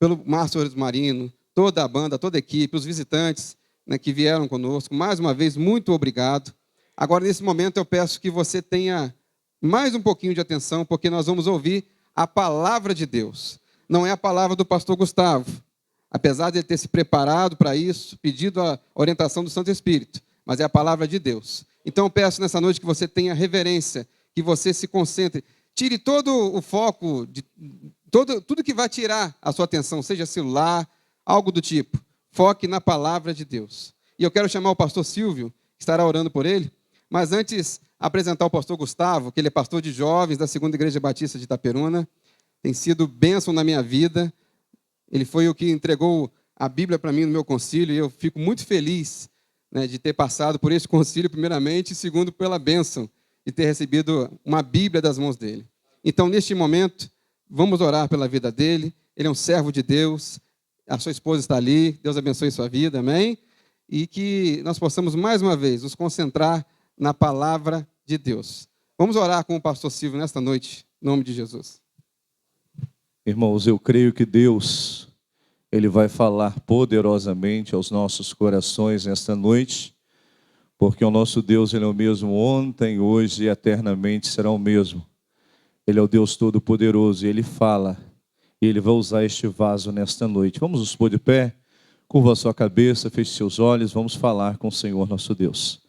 pelo Márcio Marino, toda a banda, toda a equipe, os visitantes, né, que vieram conosco. Mais uma vez, muito obrigado. Agora, nesse momento, eu peço que você tenha mais um pouquinho de atenção, porque nós vamos ouvir a palavra de Deus. Não é a palavra do pastor Gustavo, apesar de ele ter se preparado para isso, pedido a orientação do Santo Espírito, mas é a palavra de Deus. Então, eu peço nessa noite que você tenha reverência, que você se concentre, tire todo o foco, tudo que vai tirar a sua atenção, seja celular, algo do tipo. Foque na palavra de Deus. E eu quero chamar o pastor Silvio, que estará orando por ele, mas antes apresentar o pastor Gustavo, que ele é pastor de jovens da 2ª Igreja Batista de Itaperuna, tem sido bênção na minha vida. Ele foi o que entregou a Bíblia para mim no meu concílio, e eu fico muito feliz, né, de ter passado por esse concílio, primeiramente, e segundo, pela bênção de ter recebido uma Bíblia das mãos dele. Então, neste momento, vamos orar pela vida dele. Ele é um servo de Deus, a sua esposa está ali, Deus abençoe sua vida, amém? E que nós possamos, mais uma vez, nos concentrar na palavra de Deus. Vamos orar com o pastor Silvio nesta noite, em nome de Jesus. Irmãos, eu creio que Deus, Ele vai falar poderosamente aos nossos corações nesta noite, porque o nosso Deus, Ele é o mesmo ontem, hoje e eternamente será o mesmo. Ele é o Deus Todo-Poderoso e Ele fala, e Ele vai usar este vaso nesta noite. Vamos nos pôr de pé, curva a sua cabeça, feche seus olhos, vamos falar com o Senhor nosso Deus.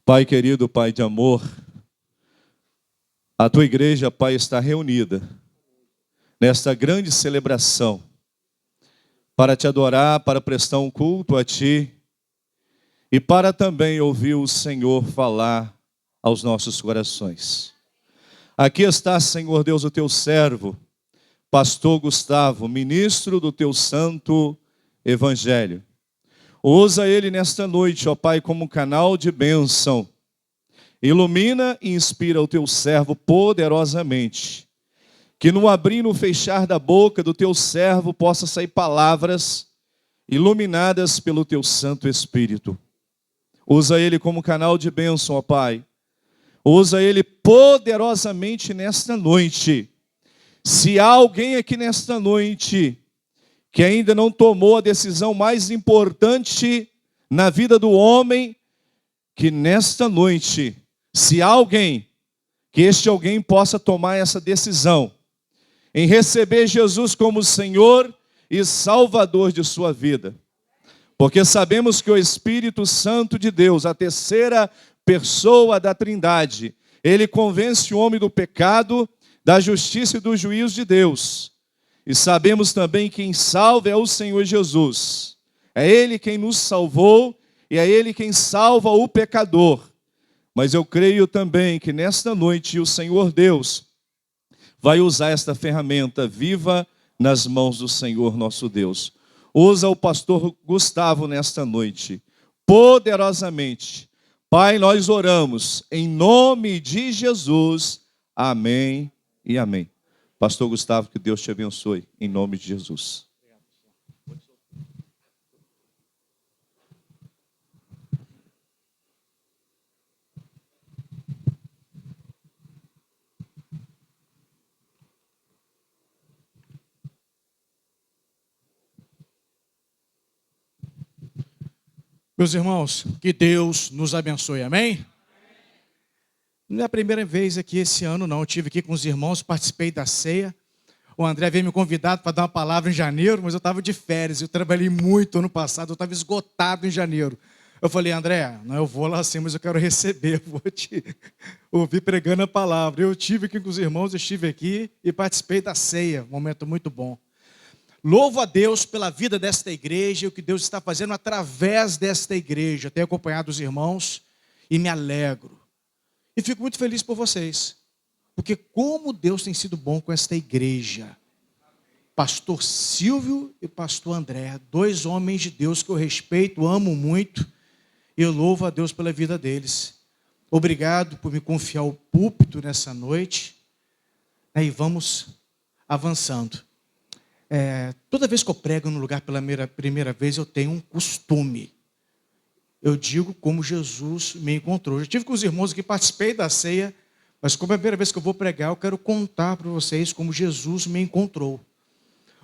Pai querido, Pai de amor, a Tua igreja, Pai, está reunida nesta grande celebração, para Te adorar, para prestar um culto a Ti, e para também ouvir o Senhor falar aos nossos corações. Aqui está, Senhor Deus, o Teu servo, pastor Gustavo, ministro do Teu santo evangelho. Usa ele nesta noite, ó Pai, como canal de bênção. Ilumina e inspira o Teu servo poderosamente, que no abrir e no fechar da boca do Teu servo possa sair palavras iluminadas pelo Teu Santo Espírito. Usa ele como canal de bênção, ó Pai. Usa ele poderosamente nesta noite. Se há alguém aqui nesta noite que ainda não tomou a decisão mais importante na vida do homem, que nesta noite, se há alguém, que este alguém possa tomar essa decisão em receber Jesus como Senhor e Salvador de sua vida. Porque sabemos que o Espírito Santo de Deus, a terceira pessoa da Trindade, ele convence o homem do pecado, da justiça e do juízo de Deus. E sabemos também que quem salva é o Senhor Jesus. É Ele quem nos salvou e é Ele quem salva o pecador. Mas eu creio também que nesta noite o Senhor Deus vai usar esta ferramenta viva nas mãos do Senhor nosso Deus. Usa o pastor Gustavo nesta noite, poderosamente. Pai, nós oramos em nome de Jesus. Amém e amém. Pastor Gustavo, que Deus te abençoe, em nome de Jesus. Meus irmãos, que Deus nos abençoe, amém? Não é a primeira vez aqui esse ano, não. Eu estive aqui com os irmãos, participei da ceia. O André veio me convidar para dar uma palavra em janeiro, mas eu estava de férias. Eu trabalhei muito ano passado, eu estava esgotado em janeiro. Eu falei, André, não, eu vou lá assim, mas eu quero receber, vou te ouvir pregando a palavra. Eu estive aqui com os irmãos, eu estive aqui e participei da ceia, um momento muito bom. Louvo a Deus pela vida desta igreja e o que Deus está fazendo através desta igreja. Tenho acompanhado os irmãos e me alegro. E fico muito feliz por vocês. Porque como Deus tem sido bom com esta igreja. Pastor Silvio e pastor André, 2 homens de Deus que eu respeito, amo muito. E eu louvo a Deus pela vida deles. Obrigado por me confiar o púlpito nessa noite. E vamos avançando. Toda vez que eu prego no lugar pela primeira vez, eu tenho um costume. Eu digo como Jesus me encontrou. Eu estive com os irmãos que participei da ceia, mas como é a primeira vez que eu vou pregar, eu quero contar para vocês como Jesus me encontrou.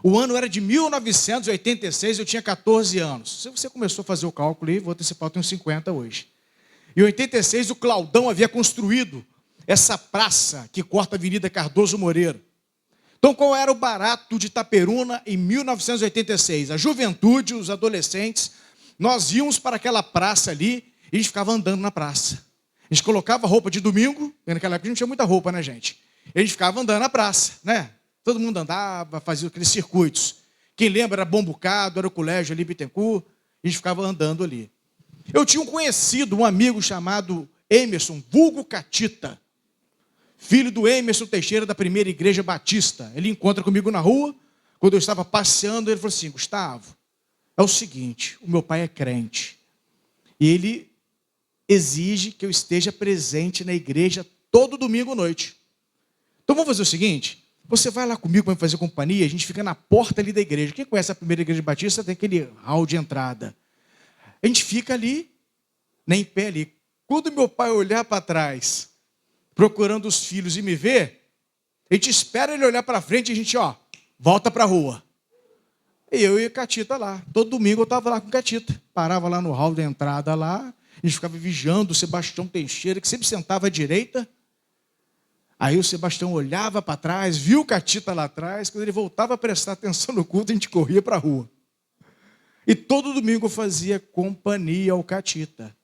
O ano era de 1986, eu tinha 14 anos. Se você começou a fazer o cálculo aí, vou antecipar, eu tenho 50 hoje. Em 86, o Claudão havia construído essa praça que corta a Avenida Cardoso Moreira. Então, qual era o barato de Itaperuna em 1986? A juventude, os adolescentes, nós íamos para aquela praça ali e a gente ficava andando na praça. A gente colocava roupa de domingo, e naquela época a gente não tinha muita roupa, né, gente? E a gente ficava andando na praça, né? Todo mundo andava, fazia aqueles circuitos. Quem lembra era Bom Bocado, era o colégio ali, Bittencourt, a gente ficava andando ali. Eu tinha um conhecido, um amigo chamado Emerson, vulgo Catita, filho do Emerson Teixeira, da Primeira Igreja Batista. Ele encontra comigo na rua, quando eu estava passeando, ele falou assim: Gustavo, é o seguinte, o meu pai é crente, e ele exige que eu esteja presente na igreja todo domingo à noite. Então vamos fazer o seguinte, você vai lá comigo para me fazer companhia, a gente fica na porta ali da igreja. Quem conhece a Primeira Igreja Batista tem aquele hall de entrada. A gente fica ali, nem em pé ali. Quando meu pai olhar para trás, procurando os filhos e me ver, a gente espera ele olhar para frente e a gente, volta para a rua. E eu e a Catita lá. Todo domingo eu estava lá com a Catita. Parava lá no hall da entrada lá, a gente ficava vigiando o Sebastião Teixeira, que sempre sentava à direita. Aí o Sebastião olhava para trás, viu o Catita lá atrás, quando ele voltava a prestar atenção no culto, a gente corria para a rua. E todo domingo eu fazia companhia ao Catita.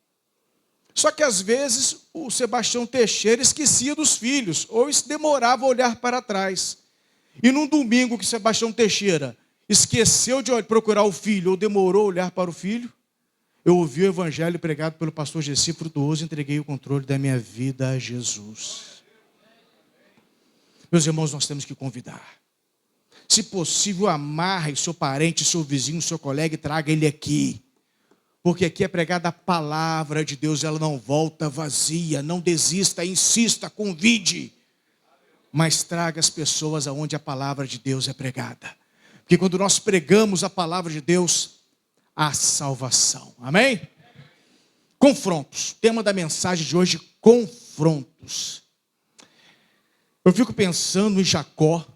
Só que às vezes o Sebastião Teixeira esquecia dos filhos, ou demorava a olhar para trás. E num domingo que Sebastião Teixeira esqueceu de procurar o filho, ou demorou a olhar para o filho, eu ouvi o evangelho pregado pelo pastor Gessi Frutuoso e entreguei o controle da minha vida a Jesus. Meus irmãos, nós temos que convidar. Se possível, amarre seu parente, seu vizinho, seu colega e traga ele aqui. Porque aqui é pregada a palavra de Deus, ela não volta vazia. Não desista, insista, convide. Mas traga as pessoas aonde a palavra de Deus é pregada. Porque quando nós pregamos a palavra de Deus, há salvação. Amém? Confrontos. Tema da mensagem de hoje, confrontos. Eu fico pensando em Jacó,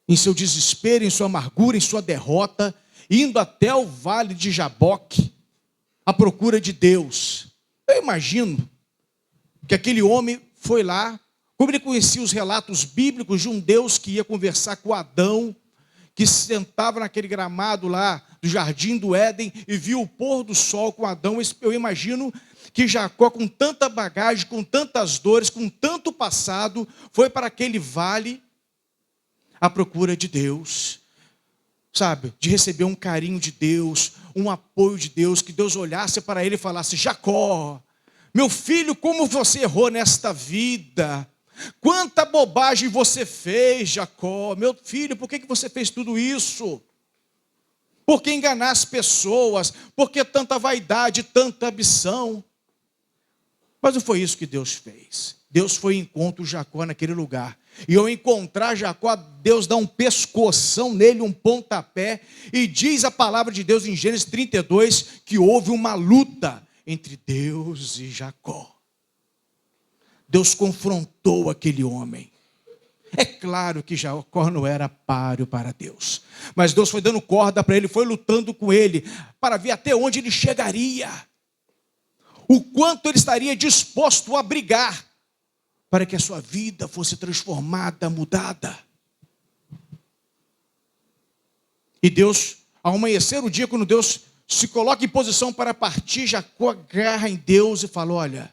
em seu desespero, em sua amargura, em sua derrota, indo até o vale de Jaboque, à procura de Deus. Eu imagino que aquele homem foi lá, como ele conhecia os relatos bíblicos de um Deus que ia conversar com Adão, que se sentava naquele gramado lá do jardim do Éden e viu o pôr do sol com Adão. Eu imagino que Jacó, com tanta bagagem, com tantas dores, com tanto passado, foi para aquele vale à procura de Deus, sabe, de receber um carinho de Deus, um apoio de Deus, que Deus olhasse para ele e falasse: Jacó, meu filho, como você errou nesta vida, quanta bobagem você fez, Jacó, meu filho, por que você fez tudo isso? Por que enganar as pessoas? Por que tanta vaidade, tanta ambição? Mas não foi isso que Deus fez. Deus foi encontro Jacó naquele lugar. E ao encontrar Jacó, Deus dá um pescoção nele, um pontapé, e diz a palavra de Deus em Gênesis 32, que houve uma luta entre Deus e Jacó. Deus confrontou aquele homem. É claro que Jacó não era páreo para Deus, mas Deus foi dando corda para ele, foi lutando com ele, para ver até onde ele chegaria, o quanto ele estaria disposto a brigar, para que a sua vida fosse transformada, mudada. E Deus, ao amanhecer o dia, quando Deus se coloca em posição para partir, Jacó agarra em Deus e fala: olha,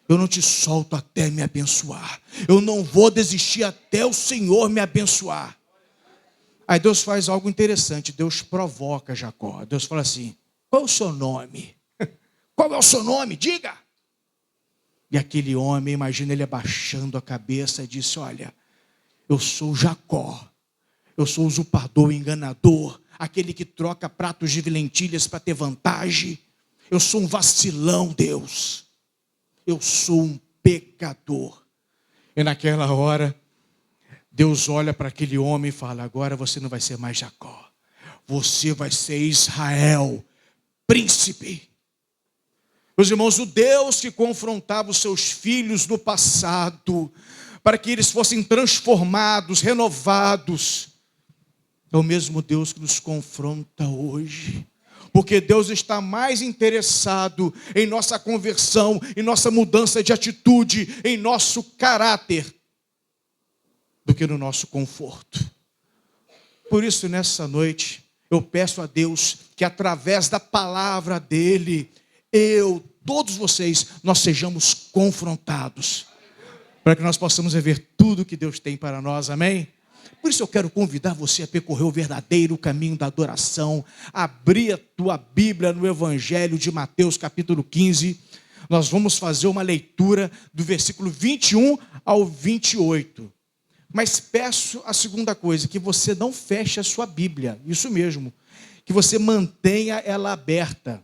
eu não te solto até me abençoar. Eu não vou desistir até o Senhor me abençoar. Aí Deus faz algo interessante. Deus provoca Jacó. Deus fala assim: qual é o seu nome? Qual é o seu nome? Diga. E aquele homem, imagina ele abaixando a cabeça e disse: olha, eu sou Jacó. Eu sou usurpador, enganador, aquele que troca pratos de lentilhas para ter vantagem. Eu sou um vacilão, Deus. Eu sou um pecador. E naquela hora, Deus olha para aquele homem e fala: agora você não vai ser mais Jacó. Você vai ser Israel, príncipe. Meus irmãos, o Deus que confrontava os seus filhos no passado, para que eles fossem transformados, renovados, é o mesmo Deus que nos confronta hoje. Porque Deus está mais interessado em nossa conversão, em nossa mudança de atitude, em nosso caráter, do que no nosso conforto. Por isso, nessa noite, eu peço a Deus que através da palavra dEle, todos vocês, nós sejamos confrontados, para que nós possamos viver tudo que Deus tem para nós, amém? Por isso eu quero convidar você a percorrer o verdadeiro caminho da adoração, abrir a tua Bíblia no Evangelho de Mateus capítulo 15, nós vamos fazer uma leitura do versículo 21 ao 28, mas peço a segunda coisa, que você não feche a sua Bíblia, isso mesmo, que você mantenha ela aberta,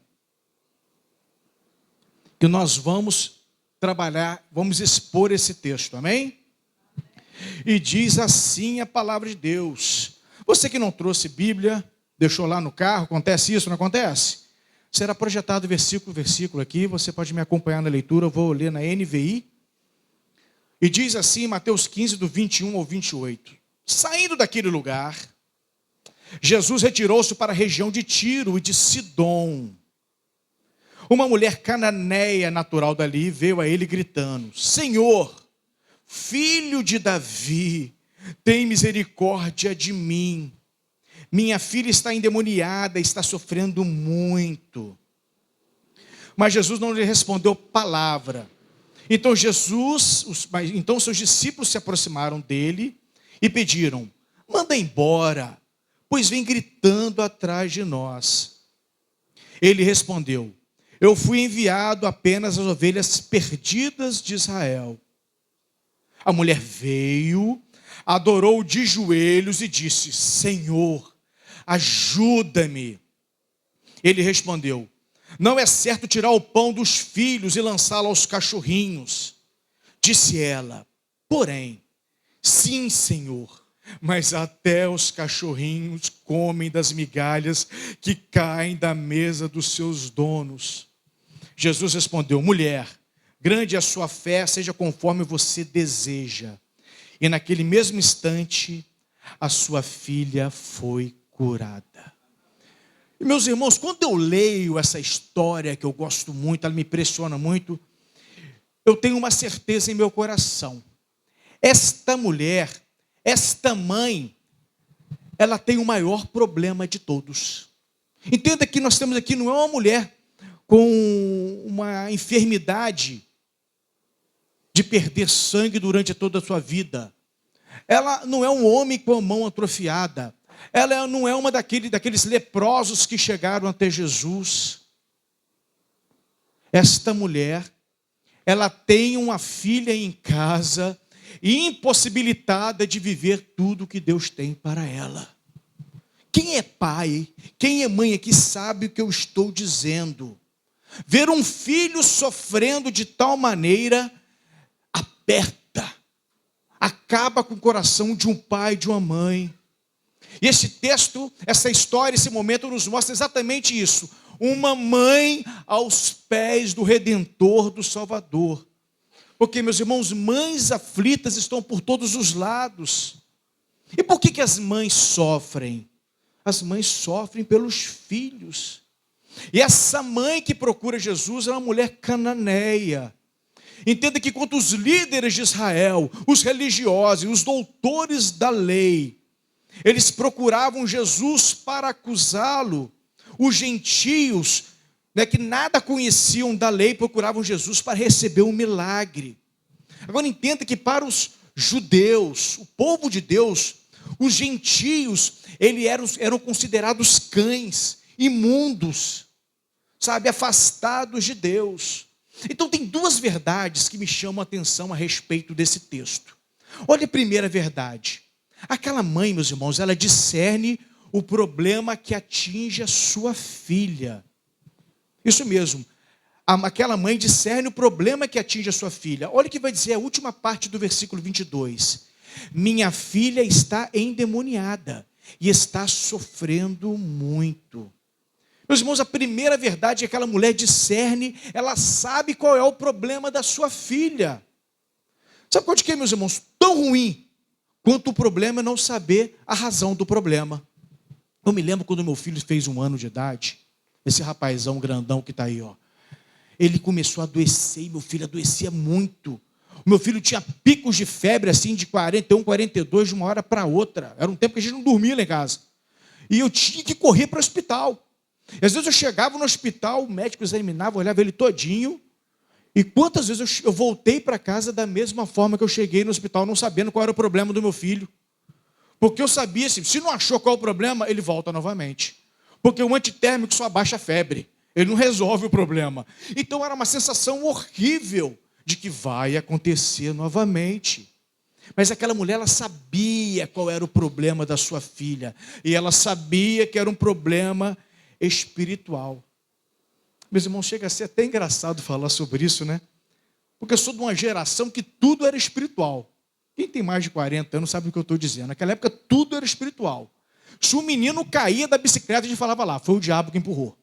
que nós vamos trabalhar, vamos expor esse texto, amém? E diz assim a palavra de Deus. Você que não trouxe Bíblia, deixou lá no carro, acontece isso, não acontece? Será projetado versículo aqui, você pode me acompanhar na leitura, eu vou ler na NVI. E diz assim, Mateus 15, do 21 ao 28. Saindo daquele lugar, Jesus retirou-se para a região de Tiro e de Sidom. Uma mulher cananeia natural dali veio a ele gritando: Senhor, Filho de Davi, tem misericórdia de mim. Minha filha está endemoniada, está sofrendo muito. Mas Jesus não lhe respondeu palavra. Então seus discípulos se aproximaram dele e pediram: manda embora, pois vem gritando atrás de nós. Ele respondeu: eu fui enviado apenas às ovelhas perdidas de Israel. A mulher veio, adorou de joelhos e disse: Senhor, ajuda-me. Ele respondeu: não é certo tirar o pão dos filhos e lançá-lo aos cachorrinhos. Disse ela: porém, sim, Senhor, mas até os cachorrinhos comem das migalhas que caem da mesa dos seus donos. Jesus respondeu: mulher, grande é a sua fé, seja conforme você deseja. E naquele mesmo instante, a sua filha foi curada. E meus irmãos, quando eu leio essa história, que eu gosto muito, ela me impressiona muito, eu tenho uma certeza em meu coração. Esta mulher, esta mãe, ela tem o maior problema de todos. Entenda que nós temos aqui, não é uma mulher com uma enfermidade de perder sangue durante toda a sua vida. Ela não é um homem com a mão atrofiada. Ela não é uma daqueles leprosos que chegaram até Jesus. Esta mulher, ela tem uma filha em casa, impossibilitada de viver tudo que Deus tem para ela. Quem é pai, quem é mãe aqui sabe o que eu estou dizendo. Ver um filho sofrendo de tal maneira aperta, acaba com o coração de um pai e de uma mãe. E esse texto, essa história, esse momento nos mostra exatamente isso. Uma mãe aos pés do Redentor, do Salvador. Porque, meus irmãos, mães aflitas estão por todos os lados. E por que as mães sofrem? As mães sofrem pelos filhos. E essa mãe que procura Jesus é uma mulher cananeia. Entenda que quando os líderes de Israel, os religiosos, os doutores da lei, eles procuravam Jesus para acusá-lo, os gentios, que nada conheciam da lei, procuravam Jesus para receber um milagre. Agora entenda que para os judeus, o povo de Deus, os gentios, eles eram considerados cães, imundos, afastados de Deus. Então tem duas verdades que me chamam a atenção a respeito desse texto. Olha a primeira verdade. Aquela mãe, meus irmãos, ela discerne o problema que atinge a sua filha. Isso mesmo. Aquela mãe discerne o problema que atinge a sua filha. Olha o que vai dizer a última parte do versículo 22. Minha filha está endemoniada e está sofrendo muito. Meus irmãos, a primeira verdade é que aquela mulher discerne, ela sabe qual é o problema da sua filha. Sabe qual é, meus irmãos? Tão ruim quanto o problema é não saber a razão do problema. Eu me lembro quando meu filho fez 1 ano de idade, esse rapazão grandão que está aí, ó. Ele começou a adoecer e meu filho adoecia muito. O meu filho tinha picos de febre assim de 41, 42 de uma hora para outra. Era um tempo que a gente não dormia lá em casa. E eu tinha que correr para o hospital. E às vezes eu chegava no hospital, o médico examinava, olhava ele todinho. E quantas vezes eu voltei para casa da mesma forma que eu cheguei no hospital, não sabendo qual era o problema do meu filho. Porque eu sabia, assim, se não achou qual é o problema, ele volta novamente. Porque o antitérmico só abaixa a febre. Ele não resolve o problema. Então era uma sensação horrível de que vai acontecer novamente. Mas aquela mulher, ela sabia qual era o problema da sua filha. E ela sabia que era um problema espiritual. Meus irmãos, chega a ser até engraçado falar sobre isso, né? Porque eu sou de uma geração que tudo era espiritual. Quem tem mais de 40 anos sabe o que eu estou dizendo. Naquela época tudo era espiritual. Se o menino caía da bicicleta, a gente falava lá, foi o diabo que empurrou.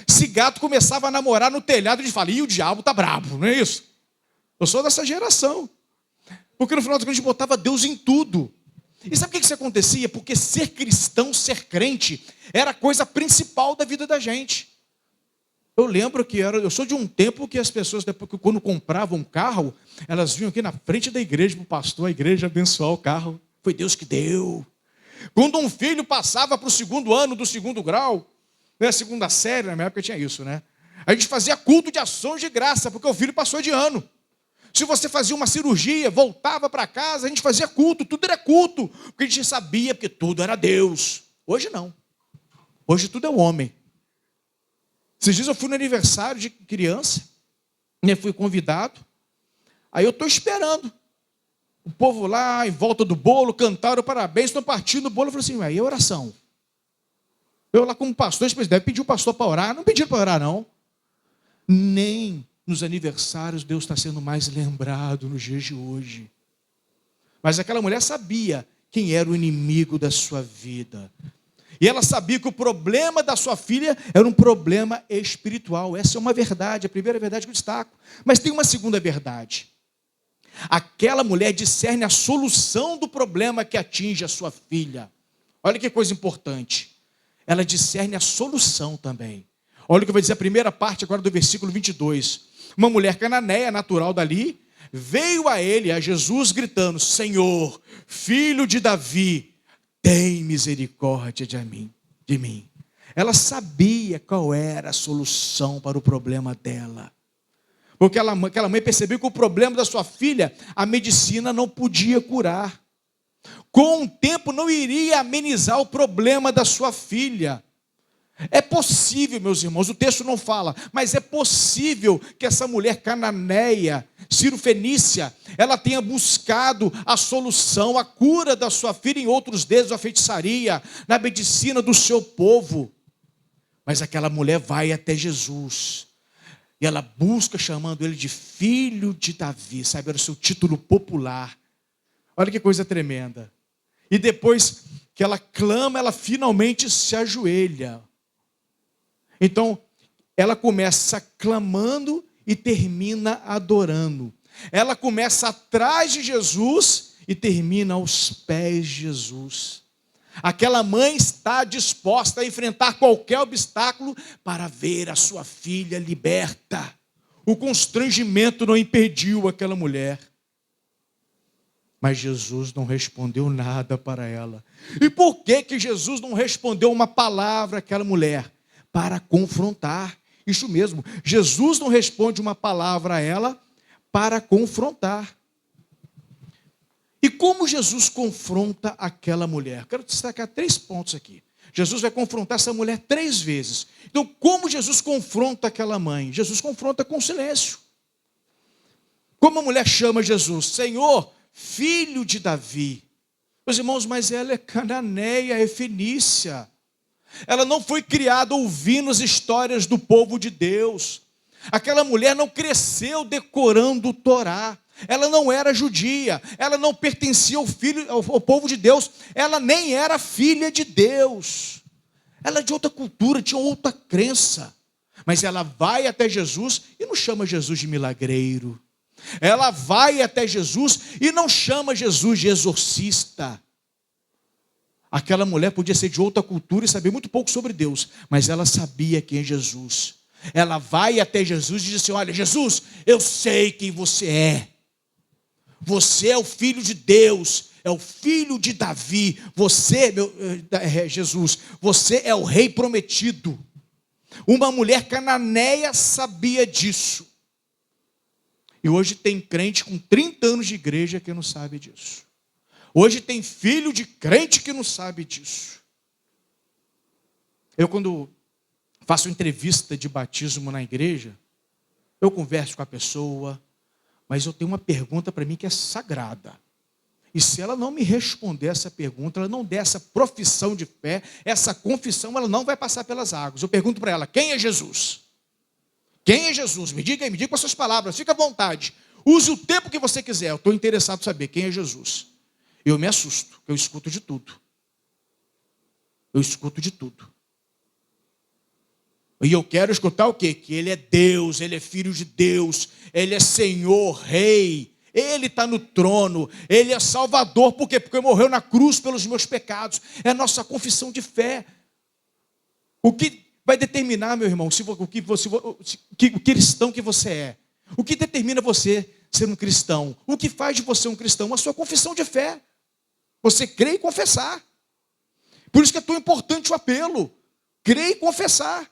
Se gato começava a namorar no telhado, a gente fala, ih, o diabo tá bravo, não é isso? Eu sou dessa geração. Porque no final das contas a gente botava Deus em tudo. E sabe por que isso acontecia? Porque ser cristão, ser crente, era a coisa principal da vida da gente. Eu lembro que eu sou de um tempo que as pessoas, depois, quando compravam um carro, elas vinham aqui na frente da igreja para o pastor, a igreja abençoar o carro. Foi Deus que deu. Quando um filho passava para o 2º ano do 2º grau, né, segunda série, na minha época tinha isso, né? A gente fazia culto de ações de graça, porque o filho passou de ano. Se você fazia uma cirurgia, voltava para casa, a gente fazia culto, tudo era culto, porque a gente sabia, porque tudo era Deus. Hoje não. Hoje tudo é o homem. Esses dias eu fui no aniversário de criança, né, fui convidado, aí eu estou esperando. O povo lá, em volta do bolo, cantaram parabéns, estão partindo o bolo. Eu falei assim, aí é oração. Eu lá como pastor, eles devem pedir o pastor para orar. Não pediram para orar, não. Nem nos aniversários Deus está sendo mais lembrado nos dias de hoje. Mas aquela mulher sabia quem era o inimigo da sua vida. E ela sabia que o problema da sua filha era um problema espiritual. Essa é uma verdade, a primeira verdade que eu destaco. Mas tem uma segunda verdade. Aquela mulher discerne a solução do problema que atinge a sua filha. Olha que coisa importante. Ela discerne a solução também. Olha o que vai dizer a primeira parte agora do versículo 22. Uma mulher cananeia, natural dali, veio a ele, a Jesus, gritando, Senhor, filho de Davi, tem misericórdia de mim. Ela sabia qual era a solução para o problema dela. Porque aquela mãe percebeu que o problema da sua filha, a medicina não podia curar. Com o tempo não iria amenizar o problema da sua filha. É possível, meus irmãos, o texto não fala, mas é possível que essa mulher cananeia, Ciro-fenícia, ela tenha buscado a solução, a cura da sua filha em outros deuses, a feitiçaria, na medicina do seu povo. Mas aquela mulher vai até Jesus. E ela busca chamando ele de filho de Davi, sabe, era o seu título popular. Olha que coisa tremenda. E depois que ela clama, ela finalmente se ajoelha. Então, ela começa clamando e termina adorando. Ela começa atrás de Jesus e termina aos pés de Jesus. Aquela mãe está disposta a enfrentar qualquer obstáculo para ver a sua filha liberta. O constrangimento não impediu aquela mulher. Mas Jesus não respondeu nada para ela. E por que Jesus não respondeu uma palavra àquela mulher? Para confrontar. Isso mesmo, Jesus não responde uma palavra a ela para confrontar. E como Jesus confronta aquela mulher? Quero destacar 3 pontos aqui. Jesus vai confrontar essa mulher 3 vezes. Então, como Jesus confronta aquela mãe? Jesus confronta com silêncio. Como a mulher chama Jesus? Senhor, filho de Davi. Meus irmãos, mas ela é cananeia, é fenícia. Ela não foi criada ouvindo as histórias do povo de Deus. Aquela mulher não cresceu decorando o Torá. Ela não era judia, ela não pertencia ao povo de Deus, ela nem era filha de Deus. Ela é de outra cultura, tinha outra crença. Mas ela vai até Jesus e não chama Jesus de milagreiro. Ela vai até Jesus e não chama Jesus de exorcista. Aquela mulher podia ser de outra cultura e saber muito pouco sobre Deus, mas ela sabia quem é Jesus. Ela vai até Jesus e diz assim: olha, Jesus, eu sei quem você é. Você é o Filho de Deus, é o filho de Davi. Você, Jesus, você é o rei prometido. Uma mulher cananeia sabia disso. E hoje tem crente com 30 anos de igreja que não sabe disso. Hoje tem filho de crente que não sabe disso. Eu, quando faço entrevista de batismo na igreja, eu converso com a pessoa, mas eu tenho uma pergunta para mim que é sagrada. E se ela não me responder essa pergunta, ela não der essa profissão de fé, essa confissão, ela não vai passar pelas águas. Eu pergunto para ela: quem é Jesus? Quem é Jesus? Me diga aí, me diga com as suas palavras, fica à vontade. Use o tempo que você quiser, eu estou interessado em saber quem é Jesus. Eu me assusto, eu escuto de tudo. Eu escuto de tudo. E eu quero escutar o quê? Que Ele é Deus, Ele é Filho de Deus, Ele é Senhor, Rei, Ele está no trono, Ele é Salvador. Por quê? Porque morreu na cruz pelos meus pecados. É a nossa confissão de fé. O que vai determinar, meu irmão, o cristão que você é? O que determina você ser um cristão? O que faz de você um cristão? A sua confissão de fé. Você crê e confessar. Por isso que é tão importante o apelo. Crer e confessar.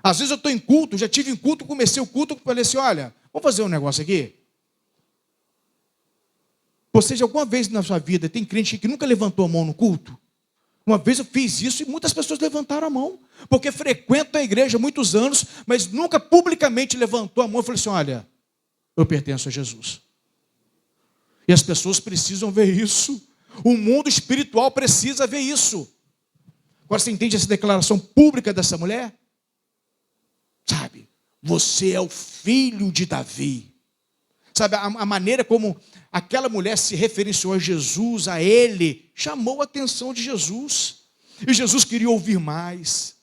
Às vezes eu estou em culto, já tive em culto, comecei o culto, falei assim: olha, vamos fazer um negócio aqui. Você já alguma vez na sua vida tem crente que nunca levantou a mão no culto? Uma vez eu fiz isso e muitas pessoas levantaram a mão, porque frequentam a igreja há muitos anos, mas nunca publicamente levantou a mão e falou assim: olha, eu pertenço a Jesus. E as pessoas precisam ver isso. O mundo espiritual precisa ver isso. Agora você entende essa declaração pública dessa mulher? Sabe, você é o filho de Davi. Sabe, a maneira como aquela mulher se referenciou a Jesus, a ele, chamou a atenção de Jesus. E Jesus queria ouvir mais.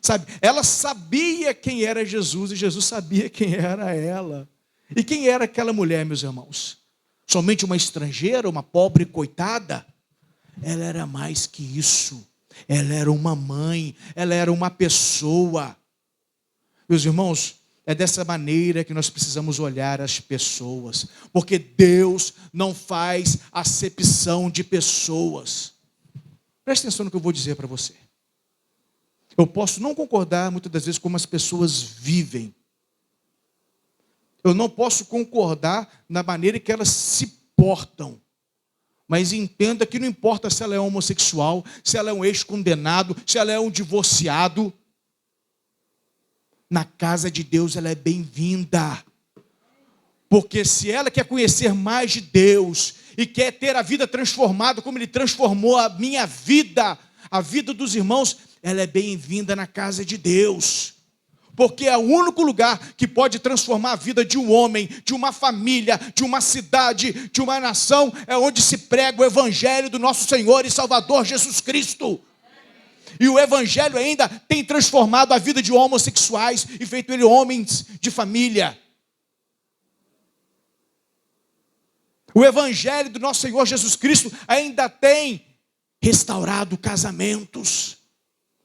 Sabe, ela sabia quem era Jesus e Jesus sabia quem era ela. E quem era aquela mulher, meus irmãos? Somente uma estrangeira, uma pobre coitada? Ela era mais que isso. Ela era uma mãe, ela era uma pessoa. Meus irmãos, é dessa maneira que nós precisamos olhar as pessoas, porque Deus não faz acepção de pessoas. Preste atenção no que eu vou dizer para você. Eu posso não concordar muitas das vezes com como as pessoas vivem. Eu não posso concordar na maneira que elas se portam. Mas entenda que não importa se ela é homossexual, se ela é um ex-condenado, se ela é um divorciado. Na casa de Deus ela é bem-vinda. Porque se ela quer conhecer mais de Deus e quer ter a vida transformada como Ele transformou a minha vida, a vida dos irmãos, ela é bem-vinda na casa de Deus. Porque é o único lugar que pode transformar a vida de um homem, de uma família, de uma cidade, de uma nação, é onde se prega o evangelho do nosso Senhor e Salvador Jesus Cristo. E o evangelho ainda tem transformado a vida de homossexuais e feito ele homens de família. O evangelho do nosso Senhor Jesus Cristo ainda tem restaurado casamentos,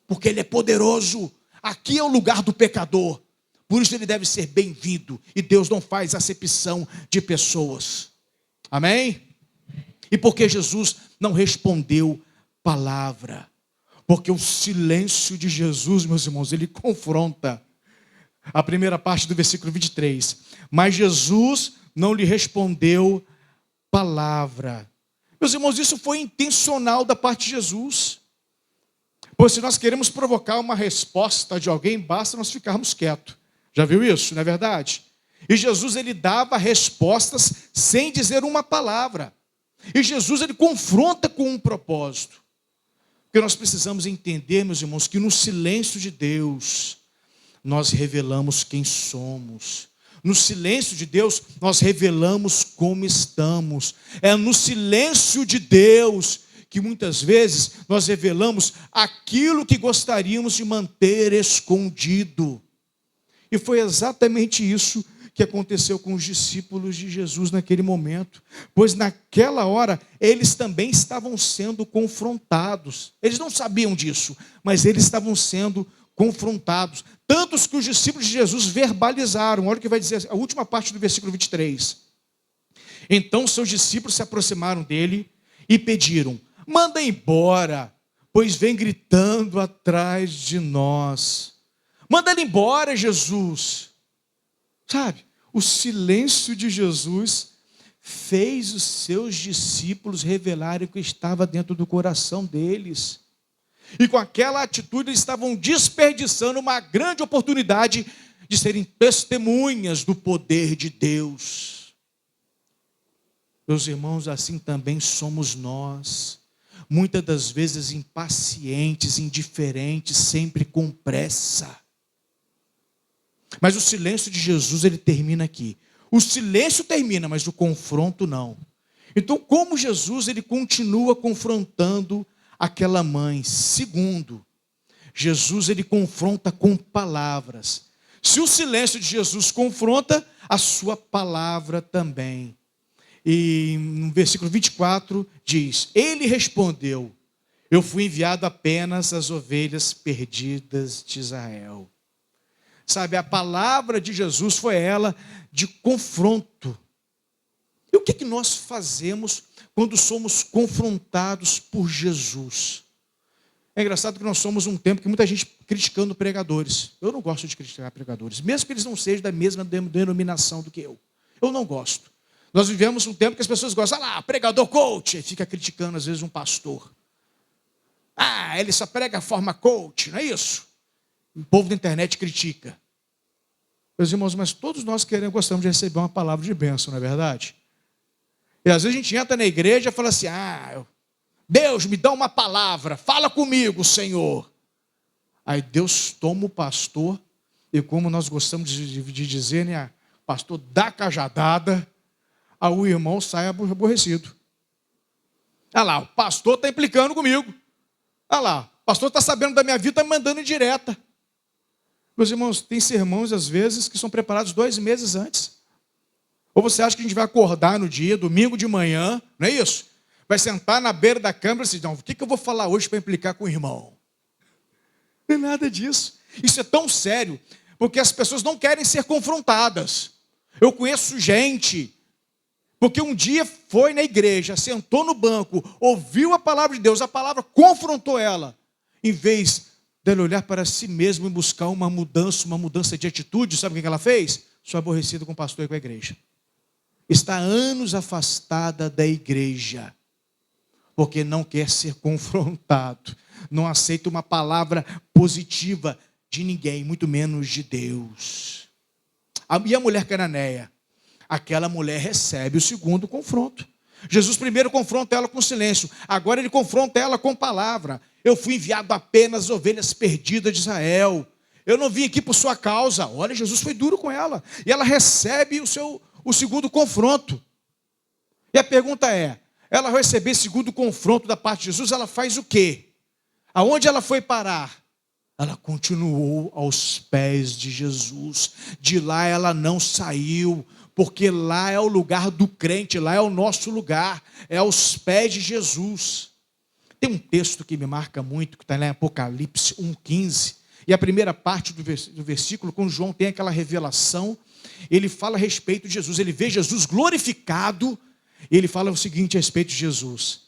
porque ele é poderoso. Aqui é o lugar do pecador, por isso ele deve ser bem-vindo, e Deus não faz acepção de pessoas. Amém? E por que Jesus não respondeu palavra? Porque o silêncio de Jesus, meus irmãos, ele confronta. A primeira parte do versículo 23. Mas Jesus não lhe respondeu palavra. Meus irmãos, isso foi intencional da parte de Jesus. Pois se nós queremos provocar uma resposta de alguém, basta nós ficarmos quietos. Já viu isso, não é verdade? E Jesus, ele dava respostas sem dizer uma palavra. E Jesus, ele confronta com um propósito. Porque nós precisamos entender, meus irmãos, que no silêncio de Deus, nós revelamos quem somos. No silêncio de Deus, nós revelamos como estamos. É no silêncio de Deus que muitas vezes nós revelamos aquilo que gostaríamos de manter escondido. E foi exatamente isso que aconteceu com os discípulos de Jesus naquele momento, pois naquela hora eles também estavam sendo confrontados. Eles não sabiam disso, mas eles estavam sendo confrontados. Tantos que os discípulos de Jesus verbalizaram. Olha o que vai dizer a última parte do versículo 23. Então seus discípulos se aproximaram dele e pediram: manda embora, pois vem gritando atrás de nós. Manda ele embora, Jesus. Sabe, o silêncio de Jesus fez os seus discípulos revelarem o que estava dentro do coração deles. E com aquela atitude eles estavam desperdiçando uma grande oportunidade de serem testemunhas do poder de Deus. Meus irmãos, assim também somos nós. Muitas das vezes impacientes, indiferentes, sempre com pressa. Mas o silêncio de Jesus, ele termina aqui. O silêncio termina, mas o confronto não. Então, como Jesus, ele continua confrontando aquela mãe? Segundo, Jesus, ele confronta com palavras. Se o silêncio de Jesus confronta, a sua palavra também. E no versículo 24 diz: ele respondeu: eu fui enviado apenas às ovelhas perdidas de Israel. Sabe, a palavra de Jesus foi ela de confronto. E o que nós fazemos quando somos confrontados por Jesus? É engraçado que nós somos um tempo que muita gente criticando pregadores. Eu não gosto de criticar pregadores, mesmo que eles não sejam da mesma denominação do que eu. Eu não gosto. Nós vivemos um tempo que as pessoas gostam, lá, pregador coach, e fica criticando às vezes um pastor. Ah, ele só prega a forma coach, não é isso? O povo da internet critica. Meus irmãos, mas todos nós gostamos de receber uma palavra de bênção, não é verdade? E às vezes a gente entra na igreja e fala assim: Deus, me dá uma palavra, fala comigo, Senhor. Aí Deus toma o pastor, e como nós gostamos de dizer, né, pastor dá cajadada, aí o irmão sai aborrecido. Olha lá, o pastor está implicando comigo. Olha lá, o pastor está sabendo da minha vida, está me mandando indireta. Meus irmãos, tem sermões às vezes que são preparados 2 meses antes. Ou você acha que a gente vai acordar no dia, domingo de manhã, não é isso? Vai sentar na beira da câmara e dizer: não, o que eu vou falar hoje para implicar com o irmão? Não é nada disso. Isso é tão sério, porque as pessoas não querem ser confrontadas. Eu conheço gente, porque um dia foi na igreja, sentou no banco, ouviu a palavra de Deus, a palavra confrontou ela. Em vez dela olhar para si mesma e buscar uma mudança de atitude, sabe o que ela fez? Sou aborrecida com o pastor e com a igreja. Está há anos afastada da igreja, porque não quer ser confrontado, não aceita uma palavra positiva de ninguém, muito menos de Deus. E a mulher cananeia? Aquela mulher recebe o segundo confronto. Jesus primeiro confronta ela com silêncio, agora ele confronta ela com palavra. Eu fui enviado apenas às ovelhas perdidas de Israel. Eu não vim aqui por sua causa. Olha, Jesus foi duro com ela. E ela recebe o segundo confronto. E a pergunta é: ela receber segundo confronto da parte de Jesus, ela faz o quê? Aonde ela foi parar? Ela continuou aos pés de Jesus. De lá ela não saiu, porque lá é o lugar do crente, lá é o nosso lugar, é aos pés de Jesus. Tem um texto que me marca muito, que está lá em Apocalipse 1,15, e a primeira parte do versículo, quando João tem aquela revelação, ele fala a respeito de Jesus, ele vê Jesus glorificado, e ele fala o seguinte a respeito de Jesus: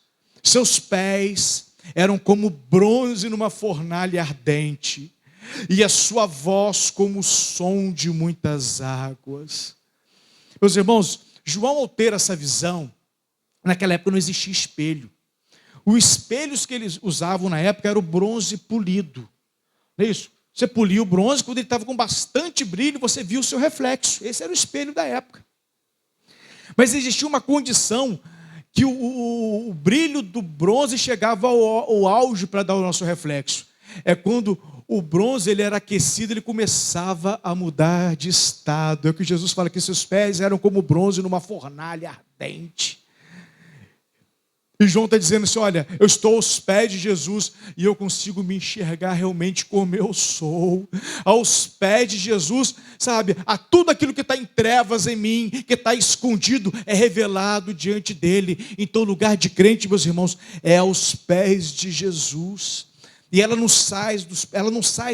seus pés eram como bronze numa fornalha ardente, e a sua voz como o som de muitas águas. Meus irmãos, João, ao ter essa visão, naquela época não existia espelho. Os espelhos que eles usavam na época era o bronze polido. Não é isso? Você polia o bronze, quando ele estava com bastante brilho, você via o seu reflexo. Esse era o espelho da época. Mas existia uma condição que o brilho do bronze chegava ao auge para dar o nosso reflexo. É quando o bronze ele era aquecido, ele começava a mudar de estado. É o que Jesus fala, que seus pés eram como bronze numa fornalha ardente. E João está dizendo assim, olha, eu estou aos pés de Jesus e eu consigo me enxergar realmente como eu sou. Aos pés de Jesus, sabe, a tudo aquilo que está em trevas em mim, que está escondido, é revelado diante dele. Então o lugar de crente, meus irmãos, é aos pés de Jesus. E ela não sai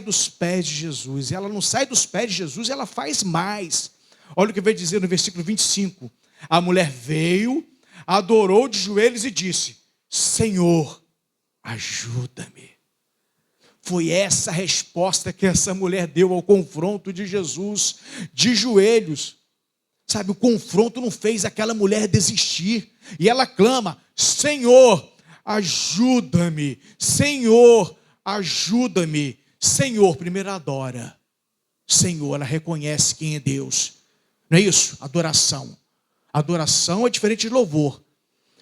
dos pés de Jesus. Ela não sai dos pés de Jesus, ela faz mais. Olha o que vai dizer no versículo 25. A mulher veio, adorou de joelhos e disse, Senhor, ajuda-me. Foi essa a resposta que essa mulher deu ao confronto de Jesus, de joelhos. Sabe, o confronto não fez aquela mulher desistir. E ela clama, Senhor, ajuda-me. Senhor, ajuda-me. Senhor, primeiro adora. Senhor, ela reconhece quem é Deus. Não é isso? Adoração. Adoração é diferente de louvor.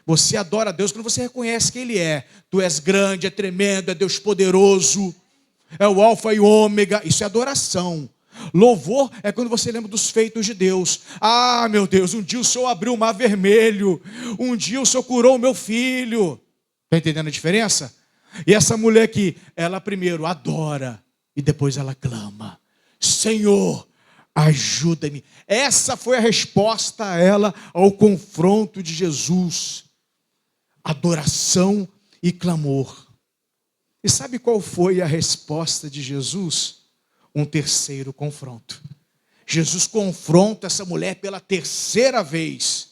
Você adora a Deus quando você reconhece quem Ele é. Tu és grande, é tremendo, é Deus poderoso, é o alfa e o ômega. Isso é adoração. Louvor é quando você lembra dos feitos de Deus. Ah, meu Deus, um dia o Senhor abriu o mar vermelho. Um dia o Senhor curou o meu filho. Está entendendo a diferença? E essa mulher aqui, ela primeiro adora e depois ela clama. Senhor, ajuda-me. Essa foi a resposta a ela ao confronto de Jesus. Adoração e clamor. E sabe qual foi a resposta de Jesus? Um terceiro confronto. Jesus confronta essa mulher pela terceira vez.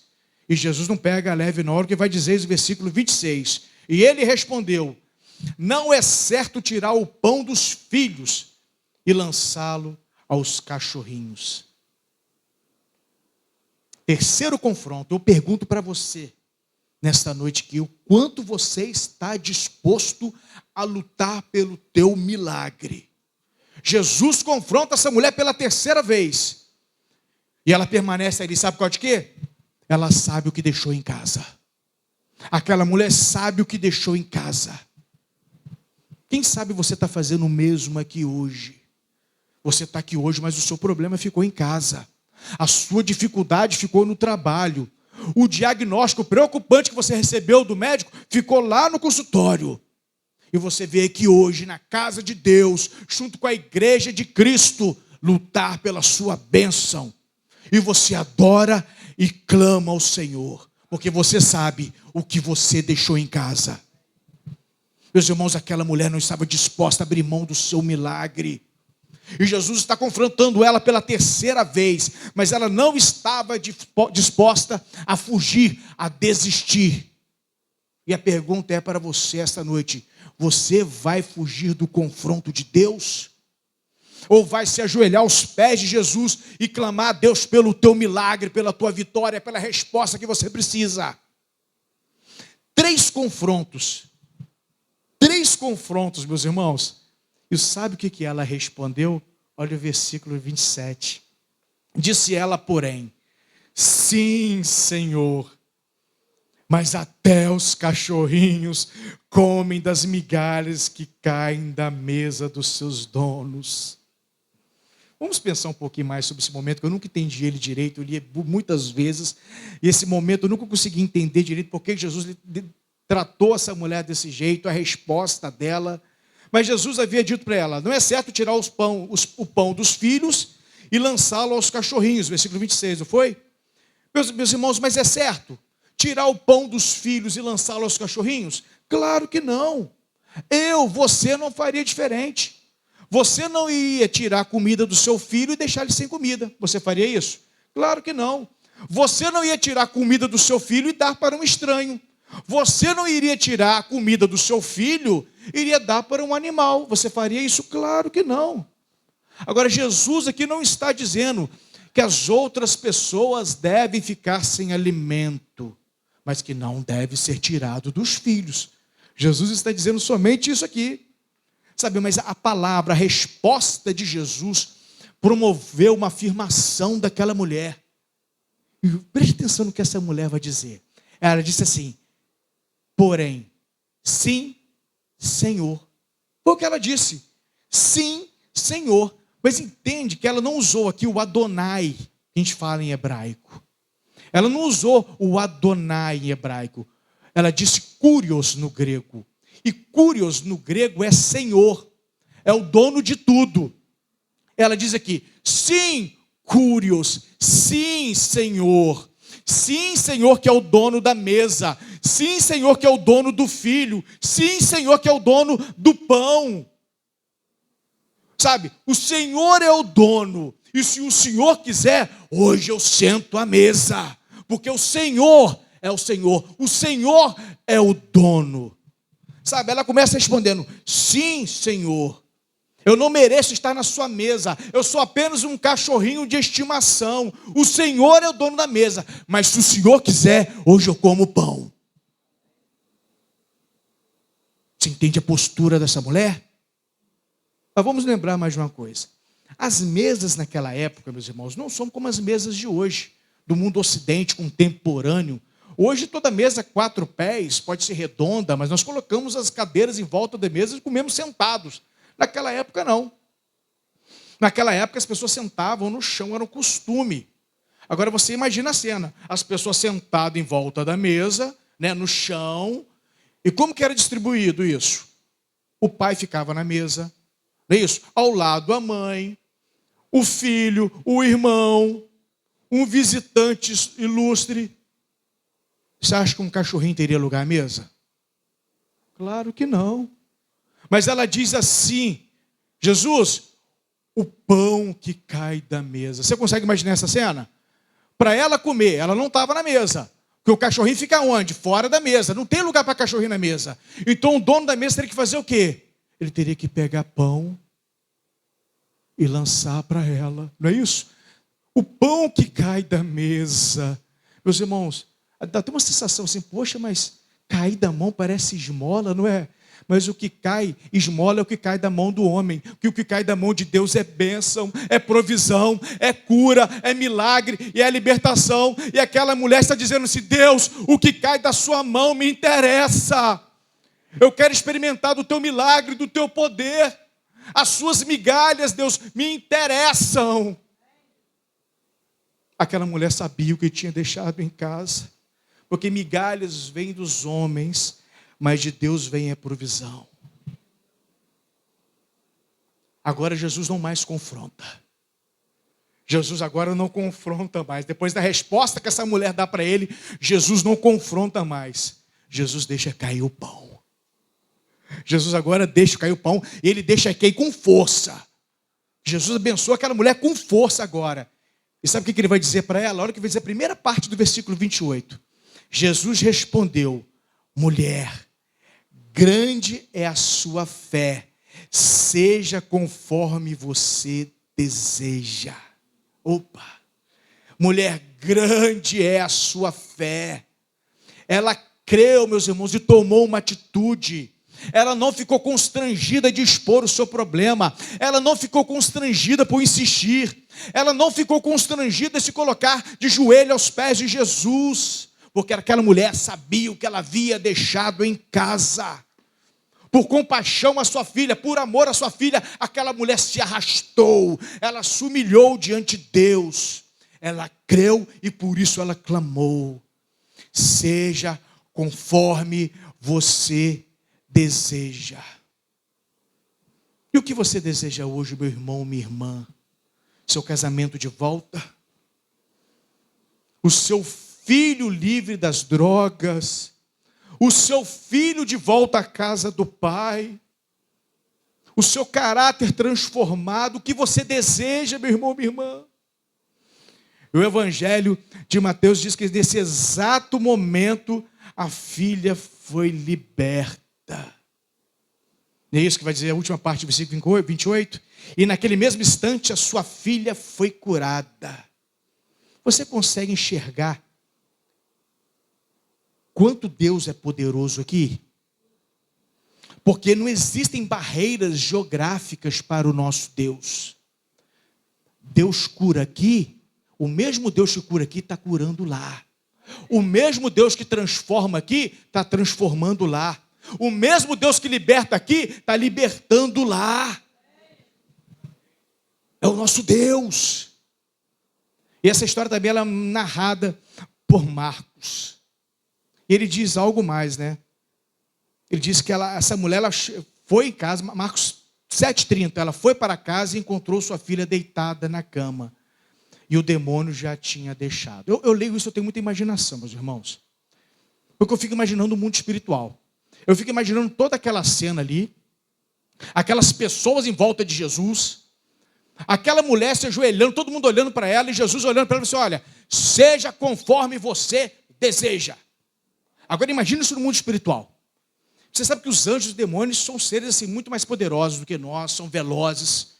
E Jesus não pega leve na hora, que vai dizer no versículo 26. E ele respondeu, não é certo tirar o pão dos filhos e lançá-lo aos cachorrinhos. Terceiro confronto, eu pergunto para você, nesta noite aqui, o quanto você está disposto a lutar pelo teu milagre. Jesus confronta essa mulher pela terceira vez. E ela permanece ali, sabe qual de quê? Ela sabe o que deixou em casa. Aquela mulher sabe o que deixou em casa. Quem sabe você está fazendo o mesmo aqui hoje. Você está aqui hoje, mas o seu problema ficou em casa. A sua dificuldade ficou no trabalho. O diagnóstico preocupante que você recebeu do médico ficou lá no consultório. E você veio aqui hoje, na casa de Deus, junto com a igreja de Cristo, lutar pela sua bênção. E você adora e clama ao Senhor, porque você sabe o que você deixou em casa. Meus irmãos, aquela mulher não estava disposta a abrir mão do seu milagre. E Jesus está confrontando ela pela terceira vez, mas ela não estava disposta a fugir, a desistir. E a pergunta é para você esta noite: você vai fugir do confronto de Deus? Ou vai se ajoelhar aos pés de Jesus e clamar a Deus pelo teu milagre, pela tua vitória, pela resposta que você precisa? Três confrontos, meus irmãos. E sabe o que ela respondeu? Olha o versículo 27. Disse ela, porém, sim, Senhor, mas até os cachorrinhos comem das migalhas que caem da mesa dos seus donos. Vamos pensar um pouquinho mais sobre esse momento, que eu nunca entendi ele direito, eu li muitas vezes, e esse momento eu nunca consegui entender direito porque Jesus tratou essa mulher desse jeito, a resposta dela. Mas Jesus havia dito para ela, não é certo tirar o pão dos filhos e lançá-lo aos cachorrinhos, versículo 26, não foi? Meus irmãos, mas é certo tirar o pão dos filhos e lançá-lo aos cachorrinhos? Claro que não. Você não faria diferente. Você não iria tirar a comida do seu filho e deixar ele sem comida. Você faria isso? Claro que não. Você não ia tirar a comida do seu filho e dar para um estranho. Você não iria tirar a comida do seu filho e iria dar para um animal. Você faria isso? Claro que não. Agora, Jesus aqui não está dizendo que as outras pessoas devem ficar sem alimento, mas que não deve ser tirado dos filhos. Jesus está dizendo somente isso aqui. Sabe, mas a palavra, a resposta de Jesus promoveu uma afirmação daquela mulher. E preste atenção no que essa mulher vai dizer. Ela disse assim, porém, sim, Senhor. Foi o que ela disse. Sim, Senhor. Mas entende que ela não usou aqui o Adonai, que a gente fala em hebraico. Ela não usou o Adonai em hebraico. Ela disse Kyrios no grego. E Kyrios no grego é Senhor, é o dono de tudo. Ela diz aqui, sim, Kyrios, sim, Senhor. Sim, Senhor, que é o dono da mesa. Sim, Senhor, que é o dono do filho. Sim, Senhor, que é o dono do pão. Sabe, o Senhor é o dono. E se o Senhor quiser, hoje eu sento à mesa. Porque o Senhor é o Senhor. O Senhor é o dono. Sabe, ela começa respondendo, sim, Senhor. Eu não mereço estar na sua mesa. Eu sou apenas um cachorrinho de estimação. O Senhor é o dono da mesa. Mas se o Senhor quiser, hoje eu como pão. Você entende a postura dessa mulher? Mas vamos lembrar mais de uma coisa. As mesas naquela época, meus irmãos, não são como as mesas de hoje, do mundo ocidente, contemporâneo. Hoje toda mesa 4 pés, pode ser redonda, mas nós colocamos as cadeiras em volta da mesa e comemos sentados. Naquela época, não. Naquela época, as pessoas sentavam no chão, era um costume. Agora, você imagina a cena. As pessoas sentadas em volta da mesa, né, no chão. E como que era distribuído isso? O pai ficava na mesa, não é isso? Ao lado a mãe, o filho, o irmão, um visitante ilustre. Você acha que um cachorrinho teria lugar à mesa? Claro que não. Mas ela diz assim, Jesus, o pão que cai da mesa. Você consegue imaginar essa cena? Para ela comer, ela não estava na mesa. Porque o cachorrinho fica onde? Fora da mesa. Não tem lugar para cachorrinho na mesa. Então o dono da mesa teria que fazer o quê? Ele teria que pegar pão e lançar para ela. Não é isso? O pão que cai da mesa. Meus irmãos, dá até uma sensação assim, poxa, mas cair da mão parece esmola, não é? Mas o que cai, esmola é o que cai da mão do homem. Que o que cai da mão de Deus é bênção, é provisão, é cura, é milagre e é libertação. E aquela mulher está dizendo assim, Deus, o que cai da sua mão me interessa. Eu quero experimentar do teu milagre, do teu poder. As suas migalhas, Deus, me interessam. Aquela mulher sabia o que tinha deixado em casa. Porque migalhas vêm dos homens, mas de Deus vem a provisão. Agora Jesus não mais confronta. Jesus agora não confronta mais. Depois da resposta que essa mulher dá para ele, Jesus não confronta mais. Jesus deixa cair o pão. Jesus agora deixa cair o pão e ele deixa cair com força. Jesus abençoa aquela mulher com força agora. E sabe o que ele vai dizer para ela? Olha o que vai dizer a primeira parte do versículo 28. Jesus respondeu, mulher, grande é a sua fé, seja conforme você deseja. Opa! Mulher, grande é a sua fé. Ela creu, meus irmãos, e tomou uma atitude. Ela não ficou constrangida de expor o seu problema. Ela não ficou constrangida por insistir. Ela não ficou constrangida de se colocar de joelho aos pés de Jesus. Porque aquela mulher sabia o que ela havia deixado em casa. Por compaixão à sua filha, por amor à sua filha, aquela mulher se arrastou. Ela se humilhou diante de Deus. Ela creu e por isso ela clamou. Seja conforme você deseja. E o que você deseja hoje, meu irmão, minha irmã? Seu casamento de volta? O seu filho livre das drogas? O seu filho de volta à casa do pai? O seu caráter transformado? O que você deseja, meu irmão, minha irmã? O Evangelho de Mateus diz que nesse exato momento a filha foi liberta. É isso que vai dizer a última parte do versículo 28. E naquele mesmo instante a sua filha foi curada. Você consegue enxergar quanto Deus é poderoso aqui? Porque não existem barreiras geográficas para o nosso Deus. Deus cura aqui, o mesmo Deus que cura aqui está curando lá. O mesmo Deus que transforma aqui está transformando lá. O mesmo Deus que liberta aqui está libertando lá. É o nosso Deus. E essa história também ela é narrada por Marcos. E ele diz algo mais, né? Ele diz que essa mulher ela foi em casa, Marcos 7,30, ela foi para casa e encontrou sua filha deitada na cama. E o demônio já tinha deixado. Eu leio isso, eu tenho muita imaginação, meus irmãos. Porque eu fico imaginando o mundo espiritual. Eu fico imaginando toda aquela cena ali, aquelas pessoas em volta de Jesus, aquela mulher se ajoelhando, todo mundo olhando para ela, e Jesus olhando para ela e disse: olha, seja conforme você deseja. Agora imagine isso no mundo espiritual. Você sabe que os anjos e os demônios são seres assim, muito mais poderosos do que nós, são velozes.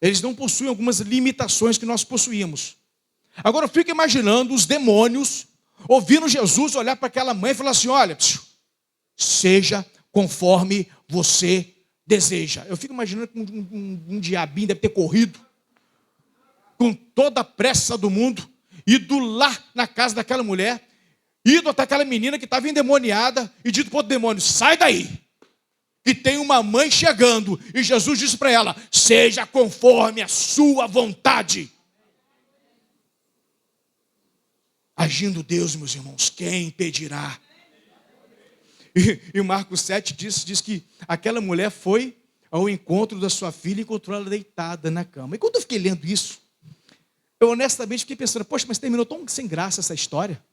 Eles não possuem algumas limitações que nós possuímos. Agora eu fico imaginando os demônios ouvindo Jesus olhar para aquela mãe e falar assim: olha, seja conforme você deseja. Eu fico imaginando que um diabinho deve ter corrido com toda a pressa do mundo, ido lá na casa daquela mulher, ido até aquela menina que estava endemoniada e dito para o demônio: sai daí, que tem uma mãe chegando. E Jesus disse para ela: seja conforme a sua vontade. Agindo Deus, meus irmãos, quem impedirá? E Marcos 7 diz que aquela mulher foi ao encontro da sua filha e encontrou ela deitada na cama. E quando eu fiquei lendo isso, eu honestamente fiquei pensando: poxa, mas terminou tão sem graça essa história.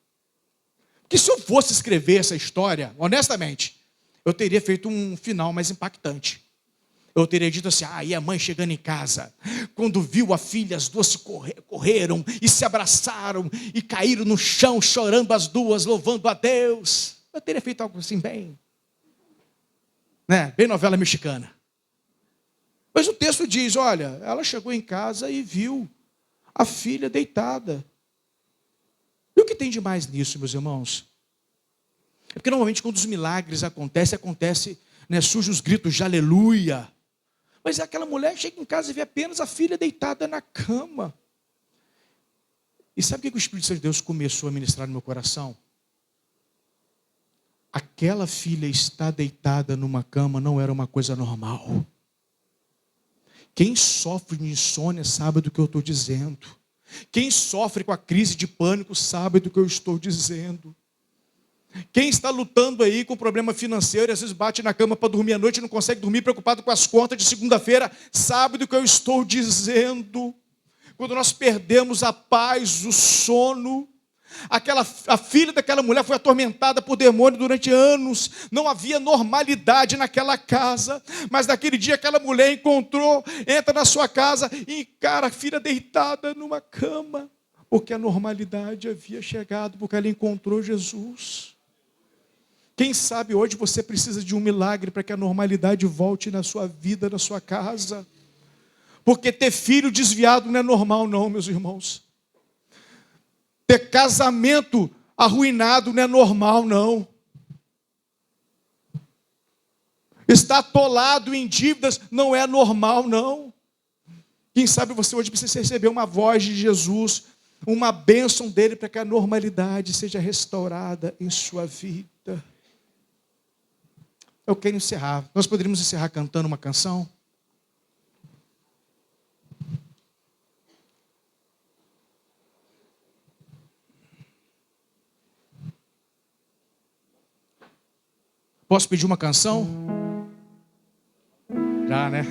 Porque se eu fosse escrever essa história, honestamente, eu teria feito um final mais impactante. Eu teria dito assim: e a mãe chegando em casa, quando viu a filha, as duas correram e se abraçaram e caíram no chão, chorando as duas, louvando a Deus. Eu teria feito algo assim bem, né? Bem novela mexicana. Mas o texto diz: olha, ela chegou em casa e viu a filha deitada. E o que tem de mais nisso, meus irmãos? É porque normalmente quando os milagres acontece, né, surgem os gritos de aleluia. Mas aquela mulher chega em casa e vê apenas a filha deitada na cama. E sabe o que o Espírito Santo de Deus começou a ministrar no meu coração? Aquela filha estar deitada numa cama não era uma coisa normal. Quem sofre de insônia sabe do que eu estou dizendo. Quem sofre com a crise de pânico sabe do que eu estou dizendo. Quem está lutando aí com problema financeiro e às vezes bate na cama para dormir à noite e não consegue dormir, preocupado com as contas de segunda-feira, sabe do que eu estou dizendo. Quando nós perdemos a paz, o sono, a filha daquela mulher foi atormentada por demônio durante anos, não havia normalidade naquela casa, mas naquele dia aquela mulher entra na sua casa e encara a filha deitada numa cama, porque a normalidade havia chegado, porque ela encontrou Jesus. Quem sabe hoje você precisa de um milagre para que a normalidade volte na sua vida, na sua casa. Porque ter filho desviado não é normal não, meus irmãos. Ter casamento arruinado não é normal não. Estar atolado em dívidas não é normal não. Quem sabe você hoje precisa receber uma voz de Jesus, uma bênção dele para que a normalidade seja restaurada em sua vida. Eu quero encerrar. Nós poderíamos encerrar cantando uma canção? Posso pedir uma canção? Já, né?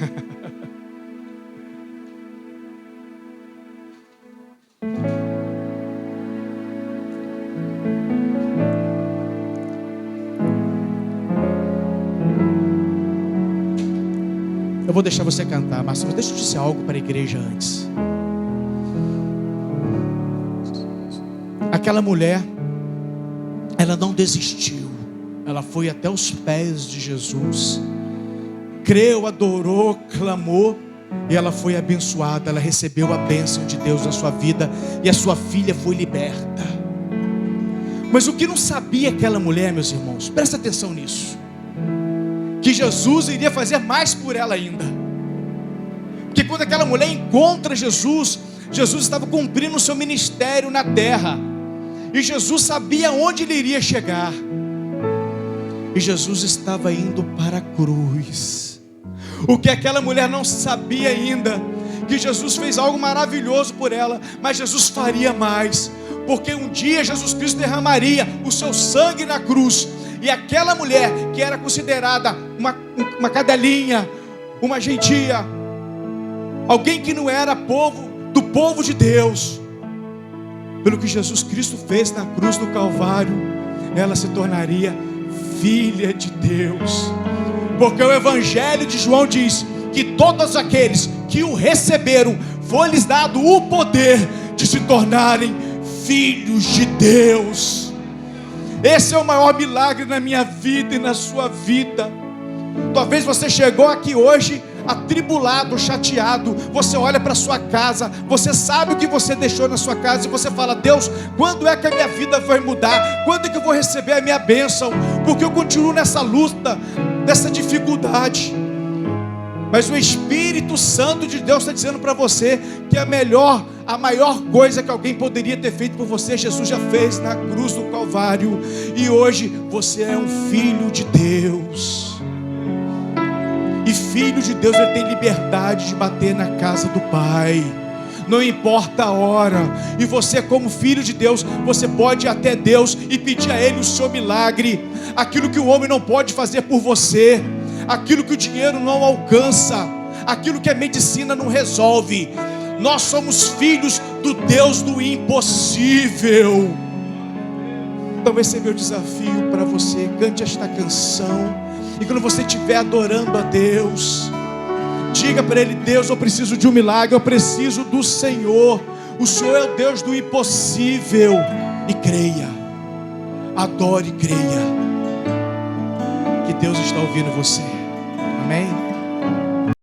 Eu vou deixar você cantar, mas deixa eu dizer algo para a igreja antes. Aquela mulher, ela não desistiu. Ela foi até os pés de Jesus. Creu, adorou, clamou. E ela foi abençoada. Ela recebeu a bênção de Deus na sua vida. E a sua filha foi liberta. Mas o que não sabia aquela mulher, meus irmãos, presta atenção nisso, que Jesus iria fazer mais por ela ainda. Porque quando aquela mulher encontra Jesus, Jesus estava cumprindo o seu ministério na terra. E Jesus sabia onde ele iria chegar. E Jesus estava indo para a cruz. O que aquela mulher não sabia ainda, que Jesus fez algo maravilhoso por ela, mas Jesus faria mais. porque um dia Jesus Cristo derramaria o seu sangue na cruz, e aquela mulher que era considerada uma cadelinha, uma gentia, alguém que não era do povo de Deus, pelo que Jesus Cristo fez na cruz do Calvário, ela se tornaria filha de Deus. Porque o Evangelho de João diz que todos aqueles que o receberam, foi-lhes dado o poder de se tornarem filhos de Deus. Esse é o maior milagre na minha vida e na sua vida. Talvez você chegou aqui hoje atribulado, chateado. Você olha para sua casa, você sabe o que você deixou na sua casa, e você fala: Deus, quando é que a minha vida vai mudar? Quando é que eu vou receber a minha bênção? Porque eu continuo nessa luta, nessa dificuldade. Mas o Espírito Santo de Deus está dizendo para você que a maior coisa que alguém poderia ter feito por você, Jesus já fez na cruz do Calvário. E hoje você é um filho de Deus. E filho de Deus, ele tem liberdade de bater na casa do Pai, não importa a hora. E você, como filho de Deus, você pode ir até Deus e pedir a Ele o seu milagre. Aquilo que o homem não pode fazer por você, aquilo que o dinheiro não alcança, aquilo que a medicina não resolve. Nós somos filhos do Deus do impossível. Então esse é meu desafio para você. Cante esta canção, e quando você estiver adorando a Deus, diga para Ele: Deus, eu preciso de um milagre, eu preciso do Senhor. O Senhor é o Deus do impossível. E creia, adore e creia que Deus está ouvindo você. Amém?